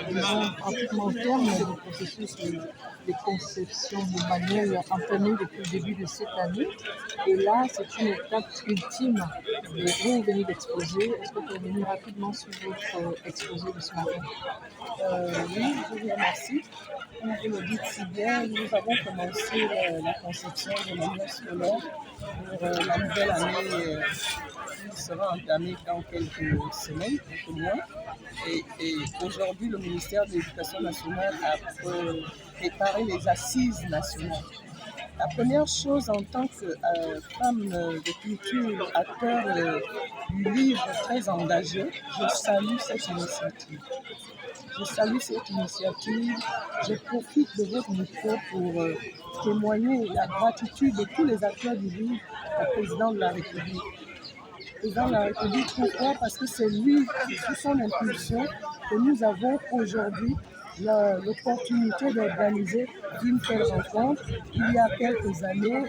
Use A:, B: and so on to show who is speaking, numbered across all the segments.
A: disons, pratiquement au terme du processus de conception du manuel entamé depuis le début de cette année. Et là, c'est une étape ultime de vous venez d'exposer. Est-ce que vous pouvez venir rapidement sur votre exposé de ce matin?
B: Oui, je vous remercie. Comme vous le dites si bien, nous avons commencé la conception de manuels scolaires pour la nouvelle année qui sera entamée dans quelques semaines, quelques mois. Et aujourd'hui, le ministère de l'Éducation nationale a préparé les assises nationales. La première chose en tant que femme de culture, acteur du livre très engagée, je salue cette initiative. Je salue cette initiative. Je profite de votre micro pour témoigner la gratitude de tous les acteurs du livre au président de la République. Le président de la République, pourquoi? Parce que c'est lui, sous son impulsion, que nous avons aujourd'hui l'opportunité d'organiser une telle rencontre. Il y a quelques années,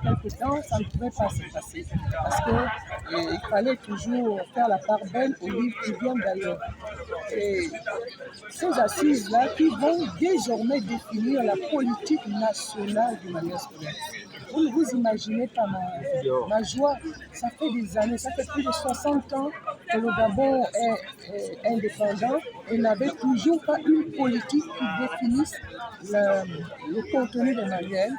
B: quelques temps, ça ne pouvait pas se passer parce qu'il fallait toujours faire la part belle aux livres qui viennent d'ailleurs. Et ces assises-là qui vont désormais définir la politique nationale du manuel scolaire. Vous ne vous imaginez pas ma joie. Ça fait des années, ça fait plus de 60 ans que le Gabon est indépendant et n'avait toujours pas une politique qui définisse le contenu des manuels,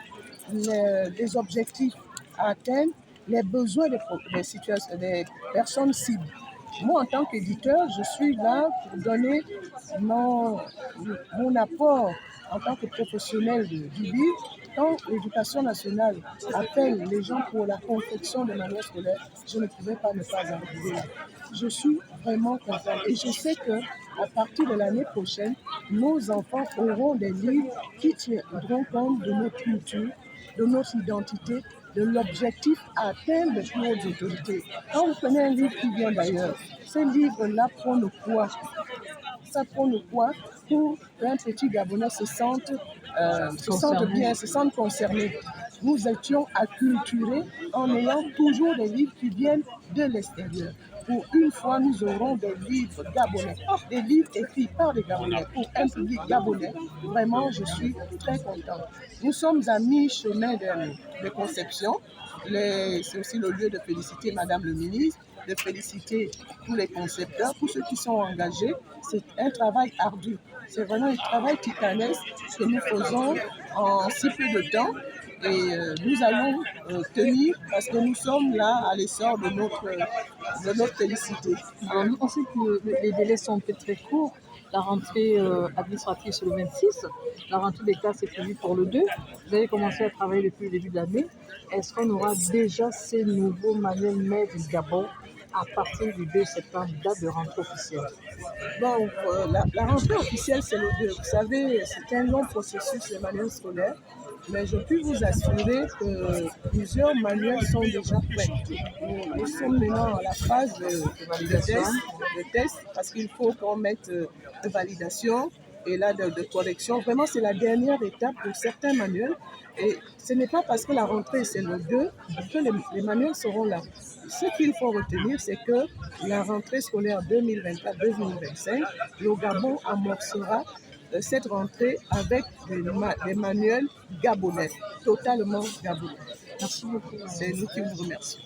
B: les objectifs à atteindre, les besoins des personnes cibles. Moi, en tant qu'éditeur, je suis là pour donner mon apport en tant que professionnel du livre. Quand l'éducation nationale appelle les gens pour la confection de manuels scolaires, je ne pouvais pas ne pas arriver là. Je suis vraiment contente et je sais qu'à partir de l'année prochaine, nos enfants auront des livres qui tiendront compte de notre culture, de notre identité, de l'objectif à atteindre de plus hautes autorités. Quand vous prenez un livre qui vient d'ailleurs, ce livre-là prône quoi? Ça prône quoi pour qu'un petit Gabonais se sente bien, se sente concerné? Nous étions acculturés en ayant toujours des livres qui viennent de l'extérieur. Pour une fois, nous aurons des livres gabonais, des livres écrits par des Gabonais pour un public gabonais. Vraiment, je suis très contente. Nous sommes à mi-chemin de conception. C'est aussi le lieu de féliciter Madame le ministre, de féliciter tous les concepteurs, tous ceux qui sont engagés. C'est un travail ardu. C'est vraiment un travail titanesque que nous faisons en si peu de temps. Et nous allons tenir parce que nous sommes là à l'essor de notre félicité.
A: Alors, on sait que les délais sont peut-être très courts. La rentrée administrative, c'est le 26. La rentrée des classes est prévue pour le 2. Vous avez commencé à travailler depuis le début de l'année. Est-ce qu'on aura déjà ces nouveaux manuels made in Gabon à partir du 2 septembre, date de rentrée officielle?
B: Bon, la rentrée officielle, c'est le 2. Vous savez, c'est un long processus de manuel scolaire, mais je peux vous assurer que plusieurs manuels sont déjà prêts. Nous sommes maintenant à la phase de test parce qu'il faut qu'on mette de validation et là de correction. Vraiment, c'est la dernière étape pour certains manuels. Et ce n'est pas parce que la rentrée, c'est le 2 que les manuels seront là. Ce qu'il faut retenir, c'est que la rentrée scolaire 2024-2025, le Gabon amorcera cette rentrée avec des manuels gabonais, totalement gabonais.
A: Merci beaucoup.
B: C'est nous qui vous remercions.